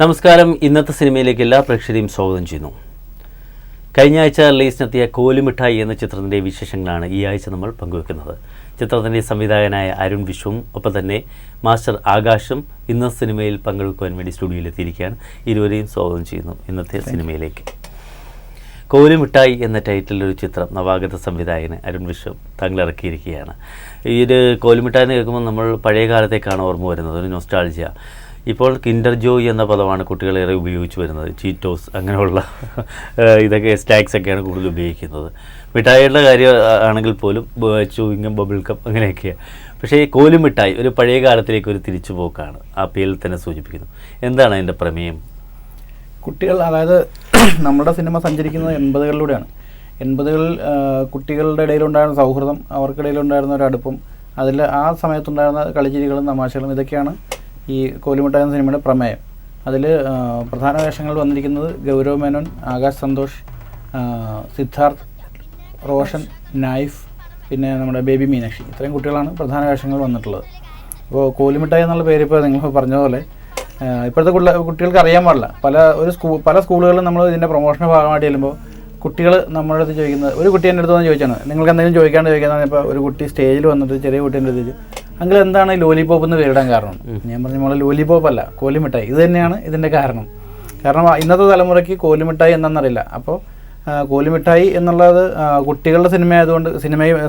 നമസ്കാരം. ഇന്നത്തെ സിനിമയിലേക്ക് എല്ലാ പ്രേക്ഷകരെയും സ്വാഗതം ചെയ്യുന്നു. കഴിഞ്ഞ ആഴ്ച റിലീസിനെത്തിയ കോലുമിഠായി എന്ന ചിത്രത്തിൻ്റെ വിശേഷങ്ങളാണ് ഈ ആഴ്ച നമ്മൾ പങ്കുവെക്കുന്നത്. ചിത്രത്തിൻ്റെ സംവിധായകനായ അരുൺ വിശ്വവും ഒപ്പം തന്നെ മാസ്റ്റർ ആകാശും ഇന്ന് സിനിമയിൽ പങ്കെടുക്കുവാൻ വേണ്ടി സ്റ്റുഡിയോയിൽ എത്തിയിരിക്കുകയാണ്. ഇരുവരെയും സ്വാഗതം ചെയ്യുന്നു ഇന്നത്തെ സിനിമയിലേക്ക്. കോലുമിഠായി എന്ന ടൈറ്റിലൊരു ചിത്രം നവാഗത സംവിധായകന് അരുൺ വിശ്വം താങ്കൾ ഇറക്കിയിരിക്കുകയാണ്. ഈ ഒരു കോലുമിഠായി എന്ന് കേൾക്കുമ്പോൾ നമ്മൾ പഴയ കാലത്തേക്കാണ് ഓർമ്മ വരുന്നത്, ഒരു നൊസ്റ്റാൾജിയ. ഇപ്പോൾ കിൻഡർ ജോയ് എന്ന പദമാണ് കുട്ടികളേറെ ഉപയോഗിച്ച് വരുന്നത്. ചീറ്റോസ് അങ്ങനെയുള്ള ഇതൊക്കെ സ്നാക്സ് ഒക്കെയാണ് കൂടുതൽ ഉപയോഗിക്കുന്നത്. മിഠായികളുടെ കാര്യം ആണെങ്കിൽ പോലും ചൂയിങ്ങം, ബബിൾക്കം അങ്ങനെയൊക്കെയാണ്. പക്ഷേ ഈ കോലുമിഠായി ഒരു പഴയ കാലത്തിലേക്ക് ഒരു തിരിച്ചുപോക്കാണ്, ആ പേരിൽ തന്നെ സൂചിപ്പിക്കുന്നു. എന്താണ് അതിൻ്റെ പ്രമേയം? കുട്ടികൾ, അതായത് നമ്മുടെ സിനിമ സഞ്ചരിക്കുന്നത് 80കളിലൂടെയാണ്. 80കളിൽ കുട്ടികളുടെ ഇടയിലുണ്ടായിരുന്ന സൗഹൃദം, അവർക്കിടയിലുണ്ടായിരുന്ന ഒരു അടുപ്പം, അതിൽ ആ സമയത്തുണ്ടായിരുന്ന കളിച്ചിരികളും തമാശകളും, ഇതൊക്കെയാണ് ഈ കോലുമിഠായി എന്ന സിനിമയുടെ പ്രമേയം. അതിൽ പ്രധാന വേഷങ്ങൾ വന്നിരിക്കുന്നത് ഗൗരവ് മേനോൻ, ആകാശ് സന്തോഷ്, സിദ്ധാർത്ഥ്, റോഷൻ, നൈഫ്, പിന്നെ നമ്മുടെ ബേബി മീനാക്ഷി, ഇത്രയും കുട്ടികളാണ് പ്രധാന വേഷങ്ങൾ വന്നിട്ടുള്ളത്. അപ്പോൾ കോലുമിഠായി എന്നുള്ള പേര് ഇപ്പോൾ നിങ്ങൾ പറഞ്ഞതുപോലെ ഇപ്പോഴത്തെ കുട്ടികൾക്ക് അറിയാൻ പാടില്ല. പല സ്കൂളുകളിലും നമ്മൾ ഇതിൻ്റെ പ്രൊമോഷൻ്റെ ഭാഗമായിട്ട് ചെല്ലുമ്പോൾ കുട്ടികൾ നമ്മുടെ അടുത്ത് ചോദിക്കുന്നത്, ഒരു കുട്ടി എൻ്റെ അടുത്ത് വന്ന് ചോദിച്ചാണ്, നിങ്ങൾക്ക് എന്തെങ്കിലും ചോദിക്കാന്ന്. ഇപ്പോൾ ഒരു കുട്ടി സ്റ്റേജിൽ വന്നിട്ട് ചെറിയ കുട്ടി എൻ്റെ അടുത്ത് ചോദിച്ചു, അങ്ങനെ എന്താണ് ലോലിപോപ്പ് എന്ന് പേരിടാൻ കാരണം? ഞാൻ പറഞ്ഞു, നമ്മളെ ലോലിപോപ്പ് അല്ല, കോലുമിഠായി. ഇത് തന്നെയാണ് ഇതിൻ്റെ കാരണം. ഇന്നത്തെ തലമുറയ്ക്ക് കോലുമിഠായി എന്താണെന്നറിയില്ല. അപ്പോൾ കോലുമിഠായി എന്നുള്ളത് കുട്ടികളുടെ സിനിമ ആയതുകൊണ്ട്,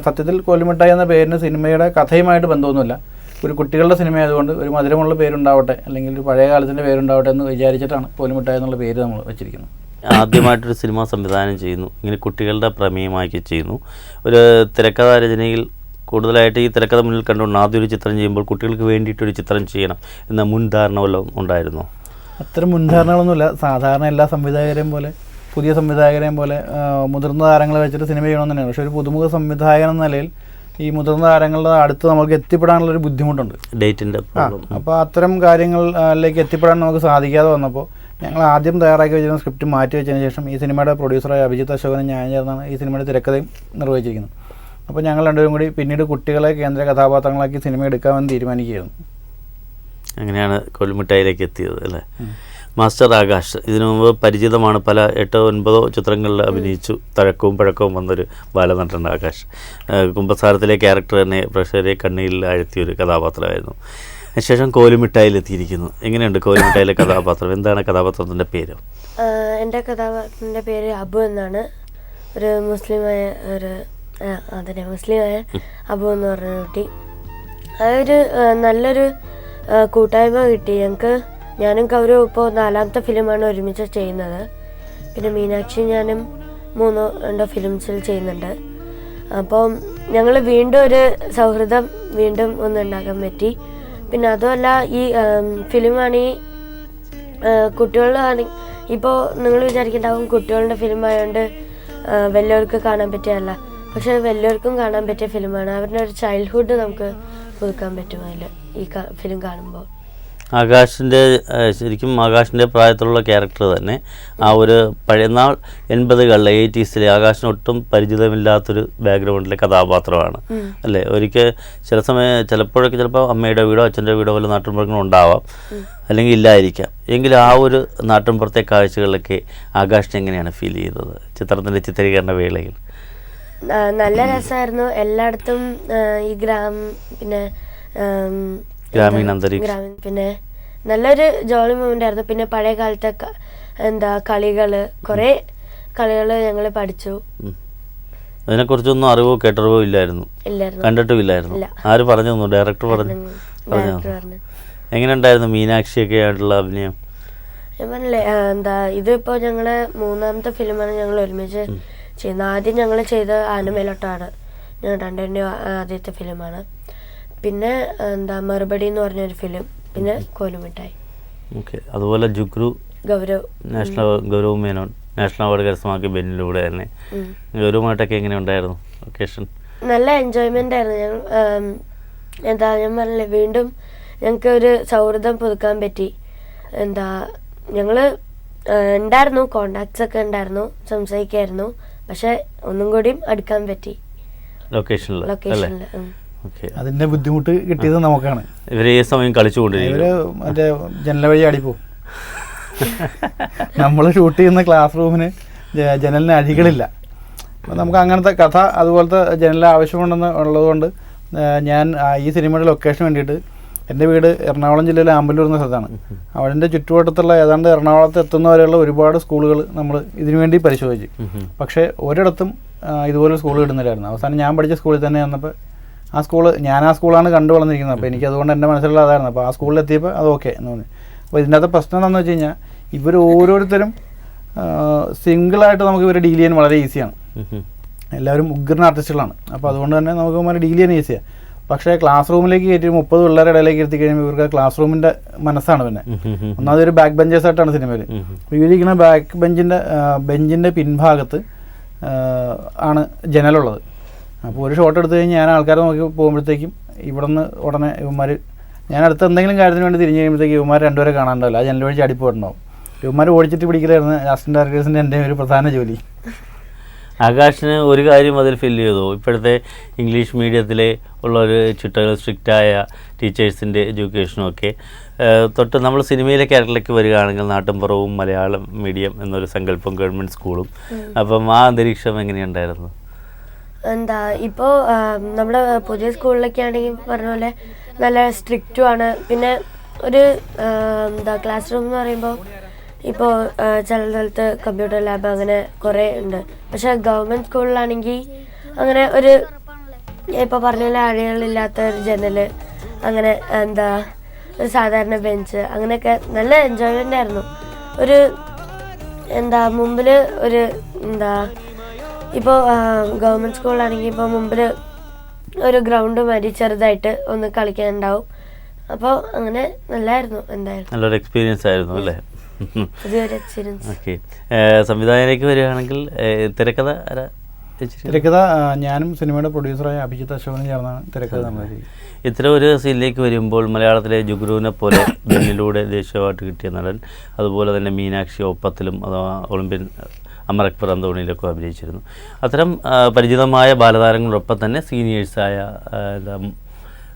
സത്യത്തിൽ കോലുമിഠായി എന്ന പേരിന് സിനിമയുടെ കഥയുമായിട്ട് ബന്ധമൊന്നുമില്ല. ഒരു കുട്ടികളുടെ സിനിമ ആയതുകൊണ്ട് ഒരു മധുരമുള്ള പേരുണ്ടാവട്ടെ, അല്ലെങ്കിൽ ഒരു പഴയ കാലത്തിൻ്റെ പേരുണ്ടാവട്ടെ എന്ന് വിചാരിച്ചിട്ടാണ് കോലുമിഠായി എന്നുള്ള പേര് നമ്മൾ വെച്ചിരിക്കുന്നത്. ആദ്യമായിട്ടൊരു സിനിമ സംവിധാനം ചെയ്യുന്നു, ഇങ്ങനെ കുട്ടികളുടെ പ്രമേയമാക്കി ചെയ്യുന്നു. ഒരു തിരക്കഥാ രചനയിൽ കൂടുതലായിട്ട് ഈ തിരക്കഥ മുന്നിൽ കണ്ടുകൊണ്ട് ആദ്യം ഒരു ചിത്രം ചെയ്യുമ്പോൾ കുട്ടികൾക്ക് വേണ്ടിയിട്ടൊരു ചിത്രം ചെയ്യണം എന്ന മുൻധാരണ വല്ലതും ഉണ്ടായിരുന്നോ? അത്തരം മുൻധാരണകളൊന്നുമില്ല. സാധാരണ എല്ലാ സംവിധായകരെയും പോലെ, പുതിയ സംവിധായകരെയും പോലെ മുതിർന്ന താരങ്ങളെ വെച്ചിട്ട് സിനിമ ചെയ്യണമെന്ന് തന്നെയാണ്. പക്ഷേ ഒരു പുതുമുഖ സംവിധായകൻ എന്ന നിലയിൽ ഈ മുതിർന്ന താരങ്ങളുടെ അടുത്ത് നമുക്ക് എത്തിപ്പെടാനുള്ളൊരു ബുദ്ധിമുട്ടുണ്ട്, ഡേറ്റിൻ്റെ. അപ്പോൾ അത്തരം കാര്യങ്ങളിലേക്ക് എത്തിപ്പെടാൻ നമുക്ക് സാധിക്കാതെ വന്നപ്പോൾ ഞങ്ങൾ ആദ്യം തയ്യാറാക്കി വെച്ചിരുന്ന സ്ക്രിപ്റ്റ് മാറ്റി വെച്ചതിന് ശേഷം ഈ സിനിമയുടെ പ്രൊഡ്യൂസറായ അഭിജിത്ത് അശോകനും ഞാൻ ചേർന്നാണ് ഈ സിനിമയുടെ തിരക്കഥയും നിർവഹിച്ചിരിക്കുന്നത്. അപ്പോൾ ഞങ്ങൾ രണ്ടുപേരും കൂടി പിന്നീട് കുട്ടികളെ കേന്ദ്ര കഥാപാത്രങ്ങളാക്കി സിനിമ എടുക്കാമെന്ന് തീരുമാനിക്കുകയായിരുന്നു. അങ്ങനെയാണ് കോലുമിഠായിലേക്ക് എത്തിയത് അല്ലേ? മാസ്റ്റർ ആകാശ് ഇതിനു മുമ്പ് പരിചിതമാണ്, പല 8-9 ചിത്രങ്ങളിൽ അഭിനയിച്ചു. തഴക്കവും പഴക്കവും വന്നൊരു ബാലനടൻ ആകാശ്. കുമ്പസാരത്തിലെ ക്യാരക്ടർ തന്നെ പ്രേക്ഷകരെ കണ്ണീരിൽ ആഴ്ത്തിയൊരു കഥാപാത്രമായിരുന്നു. അതിനുശേഷം കോലുമിഠായിലെത്തിയിരിക്കുന്നു. എങ്ങനെയുണ്ട് കോലുമിഠായിലെ കഥാപാത്രം? എന്താണ് കഥാപാത്രത്തിൻ്റെ പേര്? എൻ്റെ കഥാപാത്രത്തിൻ്റെ പേര് അബു എന്നാണ്. ഒരു മുസ്ലിമായ അബു എന്ന് പറഞ്ഞ കുട്ടി. അതൊരു നല്ലൊരു കൂട്ടായ്മ കിട്ടി ഞങ്ങൾക്ക്. ഞാനും ഗൗരവ് ഇപ്പോൾ 4ാമത്തെ ഫിലിമാണ് ഒരുമിച്ച് ചെയ്യുന്നത്. പിന്നെ മീനാക്ഷി ഞാനും 3-2 ഫിലിംസിൽ ചെയ്യുന്നുണ്ട്. അപ്പം ഞങ്ങൾ വീണ്ടും ഒരു സൗഹൃദം വീണ്ടും ഒന്നുണ്ടാക്കാൻ പറ്റി. പിന്നെ അതുമല്ല, ഈ ഫിലിമാണെങ്കിൽ കുട്ടികളാണെങ്കിൽ ഇപ്പോൾ നിങ്ങൾ വിചാരിക്കുന്നുണ്ടാവും കുട്ടികളുടെ ഫിലിം ആയതുകൊണ്ട് വലിയവർക്ക് കാണാൻ പറ്റിയതല്ല. പക്ഷേ വലിയവർക്കും കാണാൻ പറ്റിയ ഫിലിമാണ്. അവരുടെ ഒരു ചൈൽഡ്ഹുഡ് നമുക്ക് പുതുക്കാൻ പറ്റും അതിൽ ഈ ഫിലിം കാണുമ്പോൾ. ശരിക്കും ആകാശിൻ്റെ പ്രായത്തിലുള്ള ക്യാരക്ടർ തന്നെ ആ ഒരു പഴയനാൾ 80കളിലെ 80s ആകാശിനൊട്ടും പരിചിതമില്ലാത്തൊരു ബാക്ക്ഗ്രൗണ്ടിലെ കഥാപാത്രമാണ് അല്ലേ? ഒരിക്കൽ ചിലപ്പോൾ അമ്മയുടെ വീടോ അച്ഛൻ്റെ വീടോ വല്ല നാട്ടിൻപുറങ്ങളും ഉണ്ടാവാം, അല്ലെങ്കിൽ ഇല്ലായിരിക്കാം. എങ്കിലും ആ ഒരു നാട്ടിൻപുറത്തെ കാഴ്ചകളിലൊക്കെ ആകാശിനെ എങ്ങനെയാണ് ഫീൽ ചെയ്തത് ചിത്രത്തിൻ്റെ ചിത്രീകരണ വേളയിൽ? നല്ല രസമായിരുന്നു. എല്ലായിടത്തും ഈ പിന്നെ ഗ്രാമീണ അന്തരീക്ഷം, പിന്നെ നല്ലൊരു ജോളി മൂമെന്റ് ആയിരുന്നു. പിന്നെ പഴയ കാലത്തെ കുറേ കളികൾ ഞങ്ങൾ പഠിച്ചു. അതിനെക്കുറിച്ചൊന്നും അറിവോ കേട്ടറിവോ ഇല്ലായിരുന്നു, കണ്ടിട്ടും ഇല്ലായിരുന്നു. ആര് പറഞ്ഞു തന്നു? ഡയറക്ടർ പറഞ്ഞു. എങ്ങനെയുണ്ടായിരുന്നു മീനാക്ഷിയൊക്കെ ആയിട്ടുള്ള അഭിനയം? ഞാൻ പറഞ്ഞില്ലേ, ഇതിപ്പോൾ ഞങ്ങളുടെ 3ാമത്തെ ഫിലിമാണ് ഞങ്ങൾ ഒരുമിച്ച് ചെയ്യുന്നത്. ആദ്യം ഞങ്ങൾ ചെയ്ത ആനമേലോട്ടാണ്, ഞങ്ങൾ രണ്ടുപേരുടെയും ആദ്യത്തെ ഫിലിമാണ്. പിന്നെ മറുപടി എന്ന് പറഞ്ഞൊരു ഫിലിം, പിന്നെ കോലുമിഠായി. ഓക്കെ. അതുപോലെ ഗൗരവ് മേനോൻ നാഷണൽ അവാർഡ് കരസ്ഥമാക്കിയ ബെന്നിലൂടെ തന്നെ ഗൗരവമായിട്ടൊക്കെ എങ്ങനെ ഉണ്ടായിരുന്നു ലൊക്കേഷൻ? നല്ല എൻജോയ്മെൻ്റ് ആയിരുന്നു. ഞാൻ പറഞ്ഞില്ലേ, വീണ്ടും ഞങ്ങൾക്ക് ഒരു സൗഹൃദം പുതുക്കാൻ പറ്റി. ഞങ്ങൾ ഉണ്ടായിരുന്നു, കോണ്ടാക്ട്സ് ഒക്കെ ഉണ്ടായിരുന്നു, സംസാരിക്കായിരുന്നു. പക്ഷെ ഒന്നും കൂടിയും അടുക്കാൻ പറ്റി ലൊക്കേഷനിൽ. അതിന്റെ ബുദ്ധിമുട്ട് കിട്ടിയത് നമുക്കാണ്. ഇവര് ഈ സമയം കളിച്ചുകൊണ്ടിരിക്കും. മറ്റേ ജനല വഴി അടിപ്പോ നമ്മൾ ഷൂട്ട് ചെയ്യുന്ന ക്ലാസ് റൂമിന് ജനലിന് അഴികളില്ല. അപ്പോൾ നമുക്ക് അങ്ങനത്തെ കഥ അതുപോലത്തെ ജനലിൽ ആവശ്യമുണ്ടെന്ന് ഉള്ളതുകൊണ്ട് ഞാൻ ഈ സിനിമയുടെ ലൊക്കേഷന് വേണ്ടിയിട്ട്, എൻ്റെ വീട് എറണാകുളം ജില്ലയിലെ ആമ്പല്ലൂർ എന്ന സ്ഥലത്താണ്. അവിടെ ചുറ്റുവട്ടത്തുള്ള ഏതാണ്ട് എറണാകുളത്ത് എത്തുന്നവരെയുള്ള ഒരുപാട് സ്കൂളുകൾ നമ്മൾ ഇതിനു വേണ്ടി പരിശോധിച്ചു. പക്ഷേ ഒരിടത്തും ഇതുപോലെ സ്കൂൾ കിട്ടുന്നില്ലായിരുന്നു. അവസാനം ഞാൻ പഠിച്ച സ്കൂളിൽ തന്നെ വന്നപ്പോൾ ഞാൻ ആ സ്കൂളാണ് കണ്ടു വളർന്നിരിക്കുന്നത്. അപ്പോൾ എനിക്ക് അതുകൊണ്ട് എൻ്റെ മനസ്സിലുള്ള അതായിരുന്നു. അപ്പോൾ ആ സ്കൂളിലെത്തിയപ്പോൾ അത് ഓക്കെ എന്ന് തോന്നി. അപ്പോൾ ഇതിൻ്റെ അകത്ത് പ്രശ്നം എന്താണെന്ന് വെച്ച് കഴിഞ്ഞാൽ ഇവർ ഓരോരുത്തരും സിംഗിളായിട്ട് നമുക്ക് ഇവരെ ഡീൽ ചെയ്യാൻ വളരെ ഈസിയാണ്. എല്ലാവരും ഉഗ്രൻ ആർട്ടിസ്റ്റുകളാണ്. അപ്പോൾ അതുകൊണ്ട് തന്നെ നമുക്ക് ഇവരെ ഡീൽ ചെയ്യാൻ ഈസിയാണ്. പക്ഷേ ക്ലാസ് റൂമിലേക്ക് കയറ്റി 30 പിള്ളേരുടെ ഇടയിലേക്ക് ഇരുത്തി കഴിയുമ്പോൾ ഇവർക്ക് ക്ലാസ് റൂമിൻ്റെ മനസ്സാണ്. പിന്നെ ഒന്നാമത് ഒരു ബാക്ക് ബെഞ്ചേഴ്സായിട്ടാണ് സിനിമയിൽ. ഇവരിക്കുന്ന ബാക്ക് ബെഞ്ചിൻ്റെ പിൻഭാഗത്ത് ആണ് ജനലുള്ളത്. അപ്പോൾ ഒരു ഷോട്ട് എടുത്തു കഴിഞ്ഞാൽ ഞാൻ ആൾക്കാരെ നോക്കി പോകുമ്പോഴത്തേക്കും ഇവിടെ നിന്ന് ഉടനെ ഇവന്മാർ, ഞാൻ അടുത്ത എന്തെങ്കിലും കാര്യത്തിന് വേണ്ടി തിരിഞ്ഞ് കഴിയുമ്പോഴത്തേക്ക് ഇവന്മാർ രണ്ടുപേരെ കാണാനുണ്ടാവില്ല. ആ ജനൽ വഴി ചാടിപ്പോയിട്ടുണ്ടാവും. ഇവന്മാർ ഓടിച്ചിട്ട് പിടിക്കലായിരുന്നു അസിസ്റ്റന്റ് ഡയറക്ടേഴ്സിൻ്റെ എൻ്റെ ഒരു പ്രധാന ജോലി. ആകാശിന് ഒരു കാര്യം അതിൽ ഫീൽ ചെയ്തു, ഇപ്പോഴത്തെ ഇംഗ്ലീഷ് മീഡിയത്തിലെ ഉള്ള ഒരു ചിട്ടകൾ, സ്ട്രിക്റ്റായ ടീച്ചേഴ്സിൻ്റെ എഡ്യൂക്കേഷനും ഒക്കെ തൊട്ട് നമ്മൾ സിനിമയിലെ ക്യാരക്ടറിലേക്ക് വരികയാണെങ്കിൽ നാട്ടിൻപുറവും മലയാളം മീഡിയം എന്നൊരു സങ്കല്പം, ഗവൺമെൻറ് സ്കൂളും, അപ്പം ആ അന്തരീക്ഷം എങ്ങനെയുണ്ടായിരുന്നു? എന്താ ഇപ്പോൾ നമ്മുടെ പുതിയ സ്കൂളിലൊക്കെ ആണെങ്കിൽ പറഞ്ഞ പോലെ നല്ല സ്ട്രിക്റ്റും ആണ്. പിന്നെ ഒരു ക്ലാസ് റൂം എന്ന് പറയുമ്പോൾ ഇപ്പോൾ ചില സ്ഥലത്ത് കമ്പ്യൂട്ടർ ലാബ് അങ്ങനെ കുറേ ഉണ്ട്. പക്ഷേ ഗവൺമെൻറ് സ്കൂളിലാണെങ്കിൽ അങ്ങനെ ഒരു ഇപ്പോൾ പറഞ്ഞ പോലെ അഴികളില്ലാത്ത ഒരു ജനൽ, അങ്ങനെ ഒരു സാധാരണ ബെഞ്ച്, അങ്ങനെയൊക്കെ നല്ല എൻജോയ്മെൻ്റ് ആയിരുന്നു. ഒരു മുമ്പിൽ ഒരു ഇപ്പോൾ ഗവൺമെൻറ് സ്കൂളിലാണെങ്കിൽ ഇപ്പോൾ മുമ്പിൽ ഒരു ഗ്രൗണ്ട് മാതിരി ചെറുതായിട്ട് ഒന്ന് കളിക്കാനുണ്ടാവും. അപ്പോൾ അങ്ങനെ നല്ലതായിരുന്നു. എന്തായാലും നല്ലൊരു എക്സ്പീരിയൻസ് ആയിരുന്നു അല്ലേ? പുതിയൊരു എക്സ്പീരിയൻസ്. ഓക്കെ, സംവിധായകനിലേക്ക് വരികയാണെങ്കിൽ തിരക്കഥ ഞാനും സിനിമയുടെ പ്രൊഡ്യൂസറായ അഭിജിത്ത് അശോകനും ചേർന്നാണ് തിരക്കഥ നമ്മൾ ചെയ്യുന്നത്. ഇത്തരം ഒരു സീനിലേക്ക് വരുമ്പോൾ മലയാളത്തിലെ ജുഗ്രുവിനെ പോലെ ബെന്നിലൂടെ ദേശീയ അവാർഡ് കിട്ടിയ നടൻ, അതുപോലെ തന്നെ മീനാക്ഷി ഒപ്പത്തിലും അഥവാ ഒളിമ്പ്യൻ അമർ അക്ബർ അന്തോണിയിലൊക്കെ അഭിനയിച്ചിരുന്നു. അത്തരം പരിചിതമായ ബാലതാരങ്ങളോടൊപ്പം തന്നെ സീനിയേഴ്സായ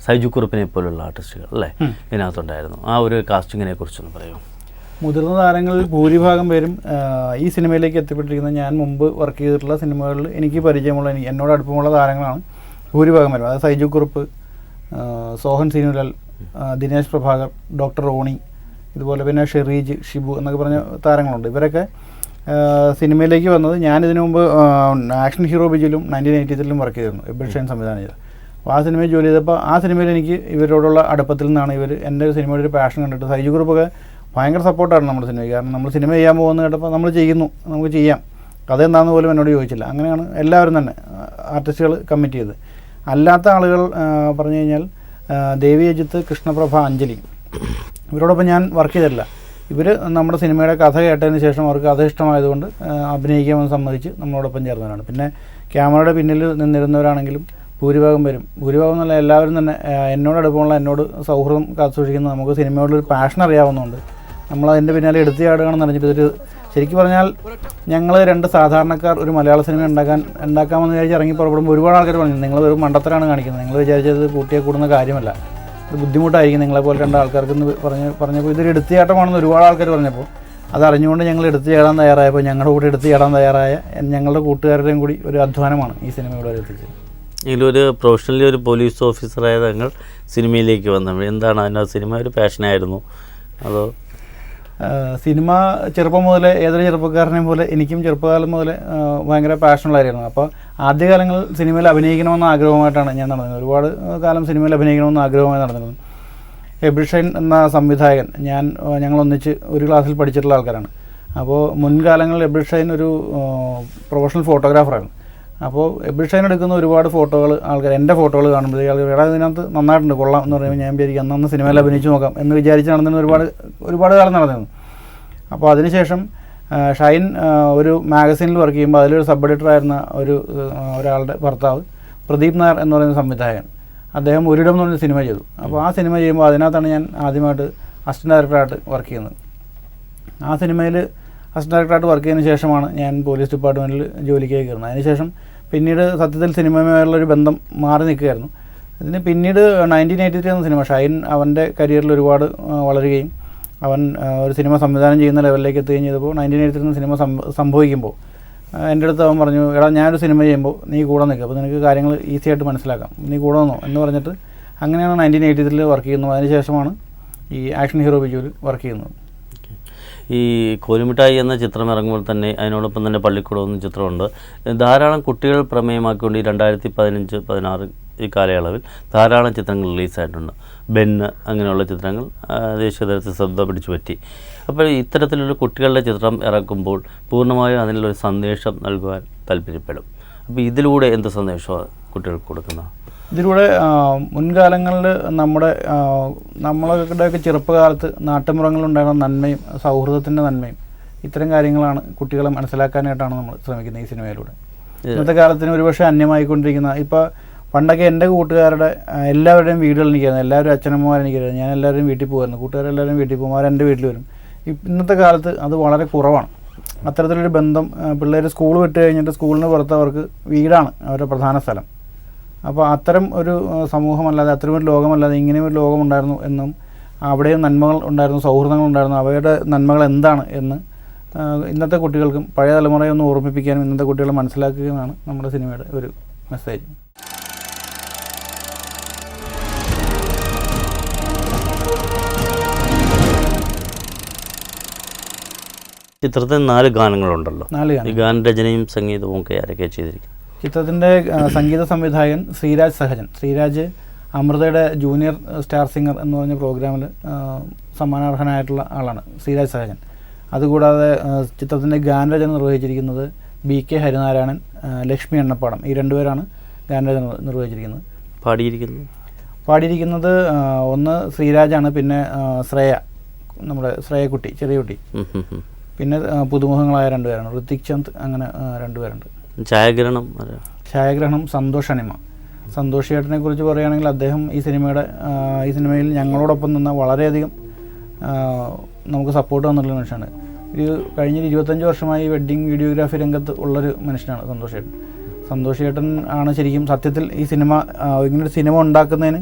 സൈജു കുറുപ്പിനെ പോലുള്ള ആർട്ടിസ്റ്റുകൾ അല്ലേ ഇതിനകത്തുണ്ടായിരുന്നു. ആ ഒരു കാസ്റ്റിങ്ങിനെ കുറിച്ചൊന്ന് പറയുമോ? മുതിർന്ന താരങ്ങളിൽ ഭൂരിഭാഗം പേരും ഈ സിനിമയിലേക്ക് എത്തിപ്പെട്ടിരിക്കുന്നത് ഞാൻ മുമ്പ് വർക്ക് ചെയ്തിട്ടുള്ള സിനിമകളിൽ എനിക്ക് പരിചയമുള്ള, എന്നോട് അടുപ്പമുള്ള താരങ്ങളാണ് ഭൂരിഭാഗം പേരും. അതായത് സൈജു കുറുപ്പ്, സോഹൻ സീനുലാൽ, ദിനേശ് പ്രഭാകർ, ഡോക്ടർ റോണി, ഇതുപോലെ പിന്നെ ഷെറീജ്, ഷിബു എന്നൊക്കെ പറഞ്ഞ താരങ്ങളുണ്ട്. ഇവരൊക്കെ സിനിമയിലേക്ക് വന്നത് ഞാൻ ഇതിനു മുമ്പ് ആക്ഷൻ ഹീറോ ബിജിലും 1983 വർക്ക് ചെയ്തിരുന്നു. എബിൾ ഷൈൻ സംവിധാനം ചെയ്തത്. അപ്പോൾ ആ സിനിമയിൽ ജോലി ചെയ്തപ്പോൾ ആ സിനിമയിൽ എനിക്ക് ഇവരോടുള്ള അടുപ്പത്തിൽ നിന്നാണ് ഇവർ എൻ്റെ സിനിമയുടെ ഒരു പാഷൻ കണ്ടിട്ട്. സൈജു ഗ്രൂപ്പൊക്കെ ഭയങ്കര സപ്പോർട്ടാണ് നമ്മുടെ സിനിമയ്ക്ക്. കാരണം നമ്മൾ സിനിമ ചെയ്യാൻ പോകുന്ന കേട്ടപ്പോൾ നമ്മൾ ചെയ്യുന്നു, നമുക്ക് ചെയ്യാം, കഥ എന്താണെന്ന് പോലും എന്നോട് ചോദിച്ചില്ല. അങ്ങനെയാണ് എല്ലാവരും തന്നെ ആർട്ടിസ്റ്റുകൾ കമ്മിറ്റ് ചെയ്ത്. അല്ലാത്ത ആളുകൾ പറഞ്ഞു കഴിഞ്ഞാൽ ദേവി അജിത്ത്, കൃഷ്ണപ്രഭ, അഞ്ജലി, ഇവരോടൊപ്പം ഞാൻ വർക്ക് ചെയ്തിട്ടില്ല. ഇവർ നമ്മുടെ സിനിമയുടെ കഥ കേട്ടതിന് ശേഷം അവർക്ക് കഥ ഇഷ്ടമായതുകൊണ്ട് അഭിനയിക്കാമെന്ന് സമ്മതിച്ച് നമ്മളോടൊപ്പം ചേർന്നവരാണ്. പിന്നെ ക്യാമറയുടെ പിന്നിൽ നിന്നിരുന്നവരാണെങ്കിലും ഭൂരിഭാഗം എന്നല്ല എല്ലാവരും തന്നെ എന്നോടടുപ്പമുള്ള, എന്നോട് സൗഹൃദം കാത്തുസൂക്ഷിക്കുന്നത്, നമുക്ക് സിനിമയോടൊരു പാഷൻ അറിയാവുന്നതുകൊണ്ട് നമ്മളതിൻ്റെ പിന്നാലെ എടുത്തു ചാടുകയാണെന്ന് അറിഞ്ഞിട്ട് ഇതൊരു ശരിക്കും പറഞ്ഞാൽ ഞങ്ങൾ രണ്ട് സാധാരണക്കാർ ഒരു മലയാള സിനിമ ഉണ്ടാക്കാമെന്ന് വിചാരിച്ച് ഇറങ്ങി പുറപ്പെടുമ്പോൾ ഒരുപാട് ആൾക്കാർ പറഞ്ഞു നിങ്ങൾ ഒരു മണ്ടത്തരാണ് കാണിക്കുന്നത്, നിങ്ങൾ വിചാരിച്ചത് കൂട്ടിയെ കൂടുന്ന കാര്യമല്ല, ഇത് ബുദ്ധിമുട്ടായിരിക്കും നിങ്ങളെപ്പോലെ രണ്ട് ആൾക്കാർക്കെന്ന് പറഞ്ഞപ്പോൾ ഇതൊരു എടുത്തുചാട്ടമാണെന്ന് ഒരുപാട് ആൾക്കാർ പറഞ്ഞപ്പോൾ അതറിഞ്ഞുകൊണ്ട് ഞങ്ങൾ എടുത്തു ചാടാൻ തയ്യാറായപ്പോൾ ഞങ്ങളുടെ കൂടെ എടുത്തു ചാടാൻ തയ്യാറായ ഞങ്ങളുടെ കൂട്ടുകാരുടെയും കൂടി ഒരു അധ്വാനമാണ് ഈ സിനിമയുടെ വരെ എത്തിച്ചത്. ഇതിലൊരു പ്രൊഫഷണലി ഒരു പോലീസ് ഓഫീസറായ തങ്ങൾ സിനിമയിലേക്ക് വന്നത് എന്താണ്? അതിനകത്ത് സിനിമ ഒരു പാഷനായിരുന്നു അതോ? സിനിമ ചെറുപ്പം മുതലേ ഏതൊരു ചെറുപ്പക്കാരനെയും പോലെ എനിക്കും ചെറുപ്പകാലം മുതലേ ഭയങ്കര പാഷനുള്ളതായിരുന്നു. അപ്പോൾ ആദ്യകാലങ്ങളിൽ സിനിമയിൽ അഭിനയിക്കണമെന്ന ആഗ്രഹമായിട്ടാണ് ഞാൻ നടന്നത്. ഒരുപാട് കാലം സിനിമയിൽ അഭിനയിക്കണമെന്ന് ആഗ്രഹമായി നടന്നിരുന്നു. എബിൾ ഷൈൻ എന്ന സംവിധായകൻ ഞങ്ങളൊന്നിച്ച് ഒരു ക്ലാസ്സിൽ പഠിച്ചിട്ടുള്ള ആൾക്കാരാണ്. അപ്പോൾ മുൻകാലങ്ങളിൽ എബിൾ ഷൈൻ ഒരു പ്രൊഫഷണൽ ഫോട്ടോഗ്രാഫറാണ്. അപ്പോൾ എബിൾ ഷൈൻ എടുക്കുന്ന ഒരുപാട് ഫോട്ടോകൾ ആൾക്കാർ എൻ്റെ ഫോട്ടോകൾ കാണുമ്പോഴത്തേക്ക് ആൾക്കാർ എടാ ഇതിനകത്ത് നന്നായിട്ടുണ്ട് കൊള്ളാം എന്ന് പറയുമ്പോൾ ഞാൻ വിചാരിക്കും അന്ന് സിനിമയിൽ അഭിനയിച്ച് നോക്കാം എന്ന് വിചാരിച്ച് നടന്നിരുന്ന ഒരുപാട് കാലം നടന്നിരുന്നു. അപ്പോൾ അതിനുശേഷം ഷൈൻ ഒരു മാഗസീനിൽ വർക്ക് ചെയ്യുമ്പോൾ അതിലൊരു സബ് എഡിറ്ററായിരുന്ന ഒരാളുടെ ഭർത്താവ് പ്രദീപ് നായർ എന്ന് പറയുന്ന സംവിധായകൻ, അദ്ദേഹം ഒരിടം എന്ന് പറഞ്ഞ സിനിമ ചെയ്തു. അപ്പോൾ ആ സിനിമ ചെയ്യുമ്പോൾ അതിനകത്താണ് ഞാൻ ആദ്യമായിട്ട് അസിസ്റ്റന്റ് ഡയറക്ടറായിട്ട് വർക്ക് ചെയ്യുന്നത്. ആ സിനിമയിൽ അസിസ്റ്റന്റ് ഡയറക്ടറായിട്ട് വർക്ക് ചെയ്തതിന് ശേഷമാണ് ഞാൻ പോലീസ് ഡിപ്പാർട്ട്മെൻറ്റിൽ ജോലിക്കായി കയറുന്നത്. അതിനുശേഷം പിന്നീട് സത്യത്തിൽ സിനിമയുമായുള്ളൊരു ബന്ധം മാറി നിൽക്കുകയായിരുന്നു. ഇതിന് പിന്നീട് 1983 എന്ന സിനിമ ഷൈൻ അവൻ്റെ കരിയറിൽ ഒരുപാട് വളരുകയും അവൻ ഒരു സിനിമ സംവിധാനം ചെയ്യുന്ന ലെവലിലേക്ക് എത്തുകയും ചെയ്തപ്പോൾ 1983 സിനിമ സംഭവിക്കുമ്പോൾ എൻ്റെ അടുത്ത് അവൻ പറഞ്ഞു, എടാ ഞാനൊരു സിനിമ ചെയ്യുമ്പോൾ നീ കൂടെ നിൽക്കുക, അപ്പോൾ നിനക്ക് കാര്യങ്ങൾ ഈസി ആയിട്ട് മനസ്സിലാക്കാം, നീ കൂടെ നിന്നോ എന്ന് പറഞ്ഞിട്ട് അങ്ങനെയാണ് 1983 വർക്ക് ചെയ്യുന്നത്. അതിനുശേഷമാണ് ഈ ആക്ഷൻ ഹീറോ ബിജുവിൽ വർക്ക് ചെയ്യുന്നത്. ഈ കോലുമിഠായി എന്ന ചിത്രം ഇറങ്ങുമ്പോൾ തന്നെ അതിനോടൊപ്പം തന്നെ പള്ളിക്കൂടം എന്ന ചിത്രമുണ്ട്. ധാരാളം കുട്ടികൾ പ്രമേയമാക്കിക്കൊണ്ട് ഈ 2015-16 ഈ കാലയളവിൽ ധാരാളം ചിത്രങ്ങൾ റിലീസായിട്ടുണ്ട്. ബെന്ന് അങ്ങനെയുള്ള ചിത്രങ്ങൾ ദേശീയ തലത്തിൽ ശ്രദ്ധ പിടിച്ചു പറ്റി. അപ്പോൾ ഇത്തരത്തിലൊരു കുട്ടികളുടെ ചിത്രം ഇറക്കുമ്പോൾ പൂർണ്ണമായും അതിനുള്ളൊരു സന്ദേശം നൽകുവാൻ താല്പര്യപ്പെടും. അപ്പോൾ ഇതിലൂടെ എന്ത് സന്ദേശമാണ് കുട്ടികൾക്ക് കൊടുക്കുന്നത്? ഇതിലൂടെ മുൻകാലങ്ങളിൽ നമ്മളുടെയൊക്കെ ചെറുപ്പകാലത്ത് നാട്ടുമ്പുറങ്ങളിലുണ്ടായിരുന്ന നന്മയും സൗഹൃദത്തിൻ്റെ നന്മയും ഇത്തരം കാര്യങ്ങളാണ് കുട്ടികളെ മനസ്സിലാക്കാനായിട്ടാണ് നമ്മൾ ശ്രമിക്കുന്നത് ഈ സിനിമയിലൂടെ. ഇന്നത്തെ കാലത്തിന് ഒരുപക്ഷെ അന്യമായിക്കൊണ്ടിരിക്കുന്ന, ഇപ്പോൾ പണ്ടൊക്കെ എൻ്റെ കൂട്ടുകാരുടെ എല്ലാവരുടെയും വീടുകളിൽ എനിക്കായിരുന്നു, എല്ലാവരും അച്ഛനമ്മമാർ എനിക്കായിരുന്നു, ഞാൻ എല്ലാവരും വീട്ടിൽ പോകുമായിരുന്നു, കൂട്ടുകാരെല്ലാവരും വീട്ടിൽ പോകും, അവരെൻ്റെ വീട്ടിൽ വരും. ഇന്നത്തെ കാലത്ത് അത് വളരെ കുറവാണ്. അത്തരത്തിലൊരു ബന്ധം, പിള്ളേർ സ്കൂൾ വിട്ട് കഴിഞ്ഞിട്ട് സ്കൂളിന് പുറത്ത് അവർക്ക് വീടാണ് അവരുടെ പ്രധാന സ്ഥലം. അപ്പോൾ അത്തരം ഒരു സമൂഹമല്ലാതെ, അത്തരം ഒരു ലോകമല്ലാതെ ഇങ്ങനെയും ഒരു ലോകമുണ്ടായിരുന്നു എന്നും അവിടെയും നന്മകൾ ഉണ്ടായിരുന്നു, സൗഹൃദങ്ങൾ ഉണ്ടായിരുന്നു, അവയുടെ നന്മകൾ എന്താണ് എന്ന് ഇന്നത്തെ കുട്ടികൾക്കും പഴയ തലമുറയെ ഒന്ന് ഓർമ്മിപ്പിക്കാനും ഇന്നത്തെ കുട്ടികളെ മനസ്സിലാക്കുകയാണ് നമ്മുടെ സിനിമയുടെ ഒരു മെസ്സേജ്. ചിത്രത്തിൽ 4 ഗാനങ്ങളുണ്ടല്ലോ. 4 ഗാനം. ഈ ഗാനരചനയും സംഗീതവും ഒക്കെ ആരൊക്കെ ചെയ്തിരിക്കും? ചിത്രത്തിൻ്റെ സംഗീത സംവിധായകൻ ശ്രീരാജ് സഹജൻ. ശ്രീരാജ് അമൃതയുടെ ജൂനിയർ സ്റ്റാർ സിംഗർ എന്ന് പറഞ്ഞ പ്രോഗ്രാമിൽ സമ്മാനാർഹനായിട്ടുള്ള ആളാണ് ശ്രീരാജ് സഹജൻ. അതുകൂടാതെ ചിത്രത്തിൻ്റെ ഗാനരചന നിർവഹിച്ചിരിക്കുന്നത് BK ഹരിനാരായണൻ, ലക്ഷ്മി എണ്ണപ്പാടം, ഈ 2 പേരാണ് ഗാനരചന നിർവഹിച്ചിരിക്കുന്നത്. പാടിയിരിക്കുന്നത് ഒന്ന് ശ്രീരാജാണ്, പിന്നെ ശ്രേയ, നമ്മുടെ ശ്രേയക്കുട്ടി, ചെറിയ കുട്ടി, പിന്നെ പുതുമുഖങ്ങളായ 2 പേരാണ്, ഋത്തിക് ചന്ദ്, അങ്ങനെ 2 പേരുണ്ട്. ഛായാഗ്രഹണം സന്തോഷ് അനിമ. സന്തോഷ് ചേട്ടനെ കുറിച്ച് പറയുകയാണെങ്കിൽ അദ്ദേഹം ഈ സിനിമയിൽ ഞങ്ങളോടൊപ്പം നിന്ന വളരെയധികം നമുക്ക് സപ്പോർട്ട് തന്നിട്ടുള്ള മനുഷ്യനാണ്. കഴിഞ്ഞ 25 വർഷമായി വെഡ്ഡിങ് വീഡിയോഗ്രാഫി രംഗത്ത് ഉള്ളൊരു മനുഷ്യനാണ് സന്തോഷ് ചേട്ടൻ. സന്തോഷ് ചേട്ടൻ ആണ് ശരിക്കും സത്യത്തിൽ ഈ സിനിമ, ഇങ്ങനൊരു സിനിമ ഉണ്ടാക്കുന്നതിന്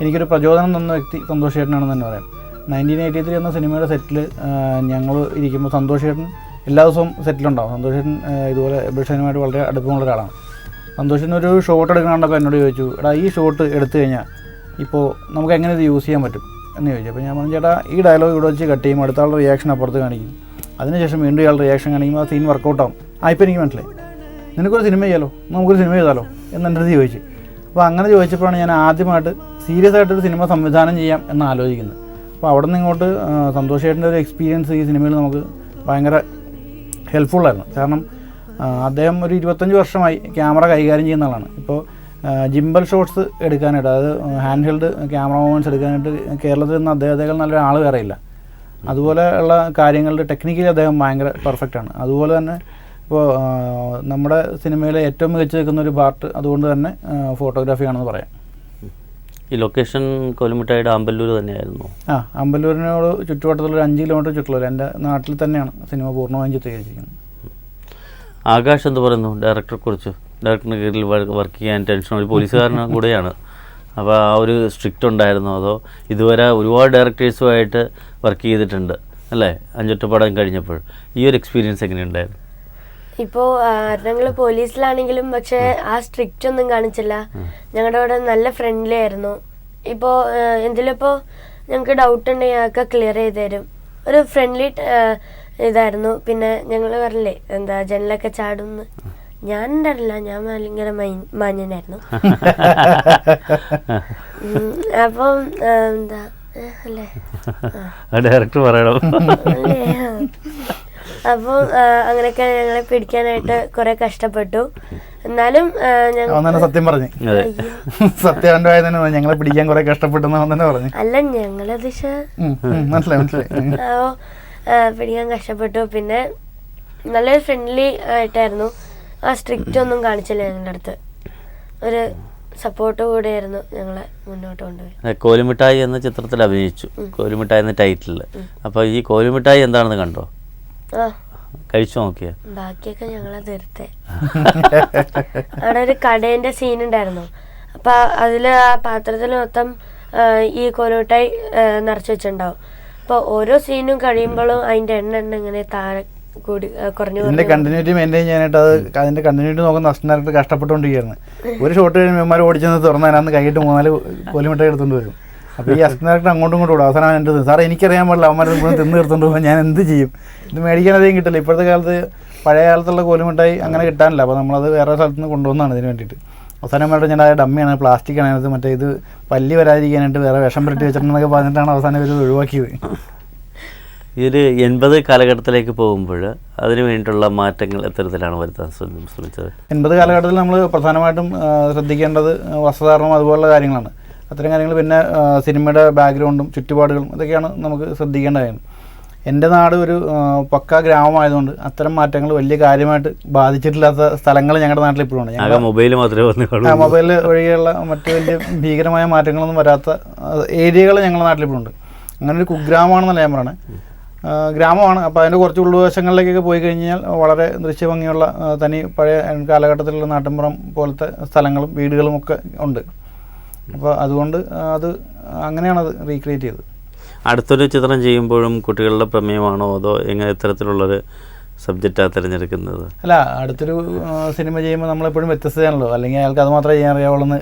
എനിക്കൊരു പ്രചോദനം തന്ന വ്യക്തി സന്തോഷ് ചേട്ടനാണെന്ന് തന്നെ പറയാം. 1983 എന്ന സിനിമയുടെ സെറ്റിൽ ഞങ്ങൾ ഇരിക്കുമ്പോൾ സന്തോഷ് ചേട്ടൻ എല്ലാ ദിവസവും സെറ്റിലുണ്ടാവും. സന്തോഷ് ചേട്ടൻ ഇതുപോലെ ബിഷനുമായിട്ട് വളരെ അടുപ്പമുള്ള ഒരാളാണ്. സന്തോഷ് ചേട്ടൻ ഒരു ഷോട്ട് എടുക്കണപ്പോൾ എന്നോട് ചോദിച്ചു, എടാ ഈ ഷോട്ട് എടുത്തു കഴിഞ്ഞാൽ ഇപ്പോൾ നമുക്ക് എങ്ങനെ ഇത് യൂസ് ചെയ്യാൻ പറ്റും എന്ന് ചോദിച്ചു. അപ്പോൾ ഞാൻ പറഞ്ഞു, ചേട്ടാ ഈ ഡയലോഗ് ഇവിടെ വെച്ച് കട്ട് ചെയ്യും, അടുത്ത ആളുടെ റിയാക്ഷൻ അപ്പുറത്ത് കാണിക്കും, അതിനുശേഷം വീണ്ടും ഇയാളുടെ റിയാക്ഷൻ കാണിക്കുമ്പോൾ ആ സീൻ വർക്കൗട്ടാവും. ഇപ്പോൾ എനിക്ക് മനസ്സിലായി, നിനക്കൊരു സിനിമ ചെയ്യാലോ, നമുക്കൊരു സിനിമ ചെയ്താലോ എന്നെൻ്റെ അടുത്ത് ചോദിച്ചു. അപ്പോൾ അങ്ങനെ ചോദിച്ചപ്പോഴാണ് ഞാൻ ആദ്യമായിട്ട് സീരിയസ് ആയിട്ടൊരു സിനിമ സംവിധാനം ചെയ്യാം എന്ന് ആലോചിക്കുന്നത്. അപ്പോൾ അവിടെ നിന്ന് ഇങ്ങോട്ട് സന്തോഷ് ചേട്ടൻ്റെ ഒരു എക്സ്പീരിയൻസ് ഈ സിനിമയിൽ നമുക്ക് ഭയങ്കര ഹെൽപ്ഫുള്ളായിരുന്നു. കാരണം അദ്ദേഹം ഒരു 25 വർഷമായി ക്യാമറ കൈകാര്യം ചെയ്യുന്ന ആളാണ്. ഇപ്പോൾ ജിംബൽ ഷോട്ട്സ് എടുക്കാനായിട്ട്, അതായത് ഹാൻഡ് ഹെൽഡ് ക്യാമറ മൂവ്മെൻറ്റ്സ് എടുക്കാനായിട്ട് കേരളത്തിൽ നിന്ന് അദ്ദേഹത്തേക്കാൾ നല്ലൊരു ആൾ വേറെ ഇല്ല. അതുപോലെ ഉള്ള കാര്യങ്ങളുടെ ടെക്നിക്കലി അദ്ദേഹം ഭയങ്കര പെർഫെക്റ്റാണ്. അതുപോലെ തന്നെ ഇപ്പോൾ നമ്മുടെ സിനിമയിലെ ഏറ്റവും മികച്ചു നിൽക്കുന്ന ഒരു പാർട്ട് അതുകൊണ്ട് തന്നെ ഫോട്ടോഗ്രാഫിയാണെന്ന് പറയാം. ഈ ലൊക്കേഷൻ കോലുമിഠായിയുടെ അമ്പല്ലൂർ തന്നെയായിരുന്നു. അമ്പല്ലൂരിനോട് ചുറ്റുവട്ടത്തുള്ള 5 കിലോമീറ്റർ ചുറ്റുള്ള എൻ്റെ നാട്ടിൽ തന്നെയാണ് സിനിമ പൂർണ്ണമായും ചിത്രീകരിച്ചിരിക്കുന്നത്. ആകാശ് എന്ത് പറയുന്നു ഡയറക്ടറെ കുറിച്ച്? ഡയറക്ടറിന് കീഴിൽ വർക്ക് ചെയ്യാൻ ടെൻഷൻ, ഒരു പോലീസുകാരനും കൂടെയാണ്. അപ്പോൾ ആ ഒരു സ്ട്രിക്റ്റ് ഉണ്ടായിരുന്നോ, അതോ ഇതുവരെ ഒരുപാട് ഡയറക്ടേഴ്സുമായിട്ട് വർക്ക് ചെയ്തിട്ടുണ്ട് അല്ലേ 5 പടം കഴിഞ്ഞപ്പോൾ? ഈ ഒരു എക്സ്പീരിയൻസ് എങ്ങനെയുണ്ടായിരുന്നു? ഇപ്പോൾ ഞങ്ങൾ പോലീസിലാണെങ്കിലും പക്ഷേ ആ സ്ട്രിക്റ്റ് ഒന്നും കാണിച്ചില്ല. ഞങ്ങളുടെ അവിടെ നല്ല ഫ്രണ്ട്ലി ആയിരുന്നു. ഇപ്പോൾ എന്തിലിപ്പോൾ ഞങ്ങൾക്ക് ഡൗട്ട് ഉണ്ടെങ്കിൽ അതൊക്കെ ക്ലിയർ ചെയ്ത് തരും. ഒരു ഫ്രണ്ട്ലി ഇതായിരുന്നു. പിന്നെ ഞങ്ങൾ പറഞ്ഞില്ലേ എന്താ ജനലൊക്കെ ചാടുന്നു, ഞാൻ ഉണ്ടായിട്ടില്ല, ഞാൻ ഭയങ്കര മാന്യനായിരുന്നു. അപ്പം എന്താ അല്ലേ ഡയറക്ടർ പറയണം. അപ്പോൾ അങ്ങനെയൊക്കെ ഞങ്ങളെ പിടിക്കാനായിട്ട് കുറെ കഷ്ടപ്പെട്ടു. എന്നാലും സത്യം പറഞ്ഞു, ഞങ്ങളെ പിടിക്കാൻ കുറെ കഷ്ടപ്പെട്ടു അല്ല, ഞങ്ങളത് പിടിക്കാൻ കഷ്ടപ്പെട്ടു. പിന്നെ നല്ലൊരു ഫ്രണ്ട്ലി ആയിട്ടായിരുന്നു. ആ സ്ട്രിക്റ്റ് ഒന്നും കാണിച്ചില്ല. ഞങ്ങളുടെ അടുത്ത് ഒരു സപ്പോർട്ട് കൂടെയായിരുന്നു ഞങ്ങളെ മുന്നോട്ട് കൊണ്ടുപോയി. കോലുമിഠായി എന്ന ചിത്രത്തിൽ അഭിനയിച്ചു, കോലുമിഠായി എന്ന ടൈറ്റിൽ. അപ്പോൾ ഈ കോലുമിഠായി എന്താണെന്ന് കണ്ടോ? കഴിച്ചു നോക്കിയ? ബാക്കിയൊക്കെ ഞങ്ങളെ തീർത്തേ. അവിടെ ഒരു കടേന്റെ സീൻ ഉണ്ടായിരുന്നു. അപ്പൊ അതില് ആ പാത്രത്തിൽ മൊത്തം ഈ കോലുമിഠായി നിറച്ച് വെച്ചിട്ടുണ്ടാവും. അപ്പോൾ ഓരോ സീനും കഴിയുമ്പോഴും അതിൻ്റെ എണ്ണ ഇങ്ങനെ താഴെ കൂടി കുറഞ്ഞു ഇതിൻ്റെ കണ്ടിന്യൂറ്റി മെയിൻറ്റെയിൻ ചെയ്യാനായിട്ട് അതിൻ്റെ കണ്ടിന്യൂറ്റി നോക്കുന്ന അസിസ്റ്റന്റ് ഡയറക്ടർ കഷ്ടപ്പെട്ടുകൊണ്ടിരിക്കുകയാണ്. ഒരു ഷോട്ട് കഴിയുമ്പോൾ ഇവന്മാർ ഓടിച്ചെന്ന് തുറന്ന് അതിനകത്ത് കൈയിട്ട് 3-4 കോലുമിഠായി എടുത്തുകൊണ്ട് വരും. അപ്പോൾ ഈ അസിസ്റ്റന്റ് ഡയറക്ടർ അങ്ങോട്ടും ഇങ്ങോട്ടും വിടും. അവസാനം എൻ്റെ സാറേ എനിക്കറിയാൻ പാടില്ല, അവന്മാർ മുഴുവൻ തിന്ന് തീർത്തുകൊണ്ട് പോകുമ്പോൾ ഞാൻ എന്ത് ചെയ്യും? ഇത് മേടിക്കാൻ അധികം കിട്ടില്ല. ഇപ്പോഴത്തെ കാലത്ത് പഴയ കാലത്തുള്ള കോലുമിഠായി അങ്ങനെ കിട്ടാനില്ല. അപ്പോൾ നമ്മളത് വേറെ സ്ഥലത്ത് നിന്ന് കൊണ്ടുവന്നതാണ് ഇതിന് വേണ്ടിയിട്ട്. അവസാനമായിട്ട് ഞാൻ ഡമ്മിയാണ്, പ്ലാസ്റ്റിക് ആണ്, അത് മറ്റേ ഇത് പല്ലി വരാതിരിക്കാനായിട്ട് വേറെ വിഷം പുരട്ടി വെച്ചിട്ടുണ്ടെന്നൊക്കെ പറഞ്ഞിട്ടാണ് അവസാനം ഇവർ ഒഴിവാക്കിയത്. ഇതൊരു 80 കാലഘട്ടത്തിലേക്ക് പോകുമ്പോൾ അതിന് വേണ്ടിയിട്ടുള്ള മാറ്റങ്ങൾ എത്തരത്തിലാണ് വരുത്താൻ ശ്രമിച്ചത്? 80 കാലഘട്ടത്തിൽ നമ്മൾ പ്രധാനമായിട്ടും ശ്രദ്ധിക്കേണ്ടത് വസ്ത്രധാരണം അതുപോലുള്ള കാര്യങ്ങളാണ്. അത്തരം കാര്യങ്ങൾ, പിന്നെ സിനിമയുടെ ബാക്ക്ഗ്രൗണ്ടും ചുറ്റുപാടുകളും ഇതൊക്കെയാണ് നമുക്ക് ശ്രദ്ധിക്കേണ്ട കാര്യം. എൻ്റെ നാട് ഒരു പക്ക ഗ്രാമമായതുകൊണ്ട് അത്തരം മാറ്റങ്ങൾ വലിയ കാര്യമായിട്ട് ബാധിച്ചിട്ടില്ലാത്ത സ്ഥലങ്ങൾ ഞങ്ങളുടെ നാട്ടിൽ ഇപ്പോഴും ഉണ്ട്. മൊബൈൽ മാത്രമേ വന്നു, മൊബൈൽ ഒഴികെയുള്ള മറ്റ് വലിയ ഭീകരമായ മാറ്റങ്ങളൊന്നും വരാത്ത ഏരിയകൾ ഞങ്ങളുടെ നാട്ടിലിപ്പോഴും ഉണ്ട്. അങ്ങനെ ഒരു കുഗ്രാമമാണെന്നല്ല ഞാൻ പറയണേ, ഗ്രാമമാണ്. അപ്പോൾ അതിൻ്റെ കുറച്ച് ഉൾവശങ്ങളിലേക്കൊക്കെ പോയി കഴിഞ്ഞാൽ വളരെ ദൃശ്യഭംഗിയുള്ള തനി പഴയ കാലഘട്ടത്തിലുള്ള നാട്ടിൻപുറം പോലത്തെ സ്ഥലങ്ങളും വീടുകളും ഒക്കെ ഉണ്ട്. അപ്പോൾ അതുകൊണ്ട് അങ്ങനെയാണത് റീക്രിയേറ്റ് ചെയ്തത്. അടുത്തൊരു ചിത്രം ചെയ്യുമ്പോഴും കുട്ടികളുടെ പ്രമേയമാണോ അതോ എങ്ങനെ എത്തരത്തിലുള്ളൊരു സബ്ജക്റ്റാണ് തിരഞ്ഞെടുക്കുന്നത്? അല്ല, അടുത്തൊരു സിനിമ ചെയ്യുമ്പോൾ നമ്മളെപ്പോഴും വ്യത്യസ്തതയാണല്ലോ, അല്ലെങ്കിൽ അയാൾക്ക് അത് മാത്രമേ ചെയ്യാൻ അറിയാവുള്ളൂ എന്ന്.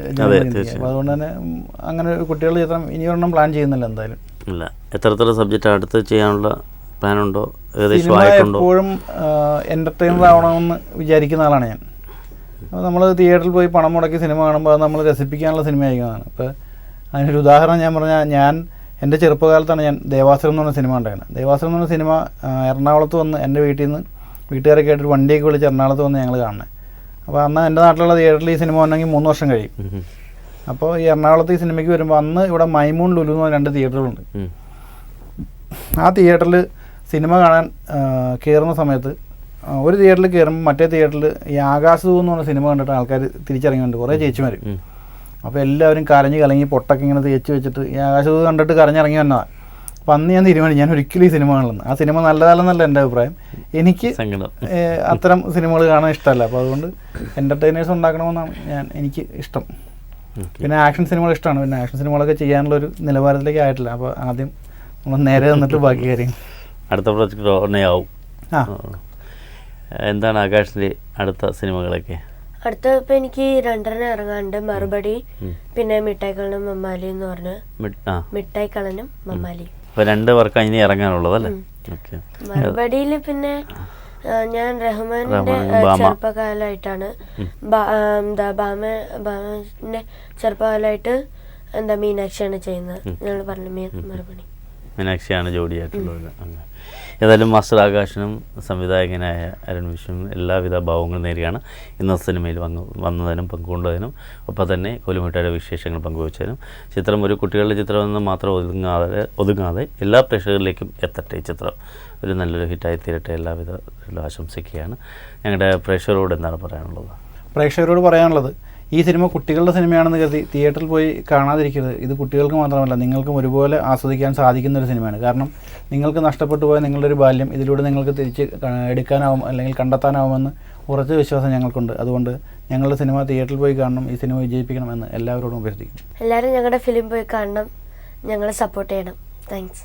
അപ്പോൾ അതുകൊണ്ട് തന്നെ അങ്ങനെ ഒരു കുട്ടികളുടെ ചിത്രം ഇനി ഒരെണ്ണം പ്ലാൻ ചെയ്യുന്നില്ല എന്തായാലും. ഇല്ല. എത്തരത്തിലുള്ള സബ്ജക്റ്റ് അടുത്ത് ചെയ്യാനുള്ള പ്ലാനുണ്ടോ? സിനിമ എപ്പോഴും എൻ്റർടൈനർ ആവണമെന്ന് വിചാരിക്കുന്ന ആളാണ് ഞാൻ. അപ്പോൾ നമ്മൾ തിയേറ്ററിൽ പോയി പണം മുടക്കി സിനിമ കാണുമ്പോൾ അത് നമ്മൾ രസിപ്പിക്കാനുള്ള സിനിമ ആയിരിക്കുന്നതാണ്. അപ്പോൾ അതിനൊരു ഉദാഹരണം ഞാൻ പറഞ്ഞാൽ, എൻ്റെ ചെറുപ്പകാലത്താണ് ഞാൻ ദേവാസുരം എന്ന് പറഞ്ഞ സിനിമ ഉണ്ടായിരുന്നത്. ദേവാസുരം എന്ന് പറഞ്ഞ സിനിമ എറണാകുളത്ത് വന്ന് എൻ്റെ വീട്ടിൽ നിന്ന് വീട്ടുകാരൊക്കെ ആയിട്ട് വണ്ടിയൊക്കെ വിളിച്ച് എറണാകുളത്ത് വന്ന് ഞങ്ങൾ കാണുന്നത്. അപ്പോൾ അന്ന് എൻ്റെ നാട്ടിലുള്ള തിയേറ്ററിൽ ഈ സിനിമ വന്നെങ്കിൽ 3 വർഷം കഴിയും. അപ്പോൾ ഈ എറണാകുളത്ത് ഈ സിനിമയ്ക്ക് വരുമ്പോൾ അന്ന് ഇവിടെ മൈമൂൺ ലുലു എന്ന് പറഞ്ഞ 2 തിയേറ്ററുകളുണ്ട്. ആ തിയേറ്ററിൽ സിനിമ കാണാൻ കയറുന്ന സമയത്ത് ഒരു തിയേറ്ററിൽ കയറുമ്പോൾ മറ്റേ തിയേറ്ററിൽ ഈ ആകാശദൂത് എന്ന് പറഞ്ഞ സിനിമ കണ്ടിട്ട് ആൾക്കാർ തിരിച്ചറിയുന്നുണ്ട്, കുറേ ചേച്ചിമാർ. അപ്പോൾ എല്ലാവരും കരഞ്ഞ് കലങ്ങി പൊട്ടൊക്കെ ഇങ്ങനെ തേച്ച് വെച്ചിട്ട് ഈ ആകാശദൂത് കണ്ടിട്ട് കരഞ്ഞിറങ്ങി വന്നതാണ്. അപ്പം അന്ന് ഞാൻ തീരുമാനിച്ചു ഞാൻ ഒരിക്കലും ഈ സിനിമ കാണുന്നത്. ആ സിനിമ നല്ലതല്ലെന്നല്ല എൻ്റെ അഭിപ്രായം, എനിക്ക് അത്തരം സിനിമകൾ കാണാൻ ഇഷ്ടമല്ല. അപ്പോൾ അതുകൊണ്ട് എൻ്റർടൈനേഴ്സ് ഉണ്ടാക്കണമെന്നാണ് എനിക്ക് ഇഷ്ടം. പിന്നെ ആക്ഷൻ സിനിമകൾ ഇഷ്ടമാണ്. പിന്നെ ആക്ഷൻ സിനിമകളൊക്കെ ചെയ്യാനുള്ളൊരു നിലവാരത്തിലേക്ക് ആയിട്ടില്ല. അപ്പോൾ ആദ്യം നമ്മൾ നേരെ നിന്നിട്ട് ബാക്കി കാര്യങ്ങൾ. അടുത്ത പ്രൊജക്ട് ഓർമ്മയാവും. എന്താണ് ആകാശിൻ്റെ അടുത്ത സിനിമകളൊക്കെ? അടുത്ത ഇപ്പം എനിക്ക് 2 ഇറങ്ങാണ്ട്, മറുപടി, പിന്നെ മിഠായിക്കളനും മമ്മാലി എന്ന് പറഞ്ഞ മിഠായിക്കളനും മമ്മാലി. അപ്പോൾ 2 വർക്കാണ് ഇനി ഇറങ്ങാനുള്ളതല്ലേ? മറുപടിയിൽ പിന്നെ ഞാൻ റഹ്മാൻ്റെ ചെറുപ്പകാലമായിട്ടാണ് ബാമൻ്റെ ചെറുപ്പകാലമായിട്ട് മീനാക്ഷിയാണ് ചെയ്യുന്നത്. ഞങ്ങൾ പറഞ്ഞു മറുപടി മീനാക്ഷിയാണ് ജോഡിയായിട്ടുള്ളത്. ഏതായാലും മാസ്റ്റർ ആകാശനും സംവിധായകനായ അരുൺ വിശ്വനും എല്ലാവിധ ഭാവങ്ങളും നേരെയാണ് ഇന്നത്തെ സിനിമയിൽ വന്നതിനും പങ്കുകൊണ്ടതിനും ഒപ്പം തന്നെ കോലുമിഠായിയുടെ വിശേഷങ്ങൾ പങ്കുവച്ചതിനും. ചിത്രം ഒരു കുട്ടികളുടെ ചിത്രമെന്ന് മാത്രം ഒതുങ്ങാതെ എല്ലാ പ്രേക്ഷകരിലേക്കും എത്തട്ടെ. ചിത്രം ഒരു നല്ലൊരു ഹിറ്റായി തീരട്ടെ എല്ലാവിധ ആശംസിക്കുകയാണ്. ഞങ്ങളുടെ പ്രേക്ഷകരോട് എന്താണ് പറയാനുള്ളത്? പ്രേക്ഷകരോട് പറയാനുള്ളത്, ഈ സിനിമ കുട്ടികളുടെ സിനിമയാണെന്ന് കരുതി തിയേറ്ററിൽ പോയി കാണാതിരിക്കരുത്. ഇത് കുട്ടികൾക്ക് മാത്രമല്ല നിങ്ങൾക്കും ഒരുപോലെ ആസ്വദിക്കാൻ സാധിക്കുന്ന ഒരു സിനിമയാണ്. കാരണം നിങ്ങൾക്ക് നഷ്ടപ്പെട്ടു പോയ നിങ്ങളുടെ ഒരു ബാല്യം ഇതിലൂടെ നിങ്ങൾക്ക് തിരിച്ച് എടുക്കാനാവും അല്ലെങ്കിൽ കണ്ടെത്താനാവുമെന്ന് ഉറച്ച വിശ്വാസം ഞങ്ങൾക്കുണ്ട്. അതുകൊണ്ട് ഞങ്ങളുടെ സിനിമ തിയേറ്ററിൽ പോയി കാണണം, ഈ സിനിമ വിജയിപ്പിക്കണമെന്ന് എല്ലാവരോടും അഭ്യർത്ഥിക്കുന്നു. എല്ലാവരും ഞങ്ങളുടെ ഫിലിം പോയി കാണണം, ഞങ്ങളെ സപ്പോർട്ട് ചെയ്യണം. താങ്ക്സ്.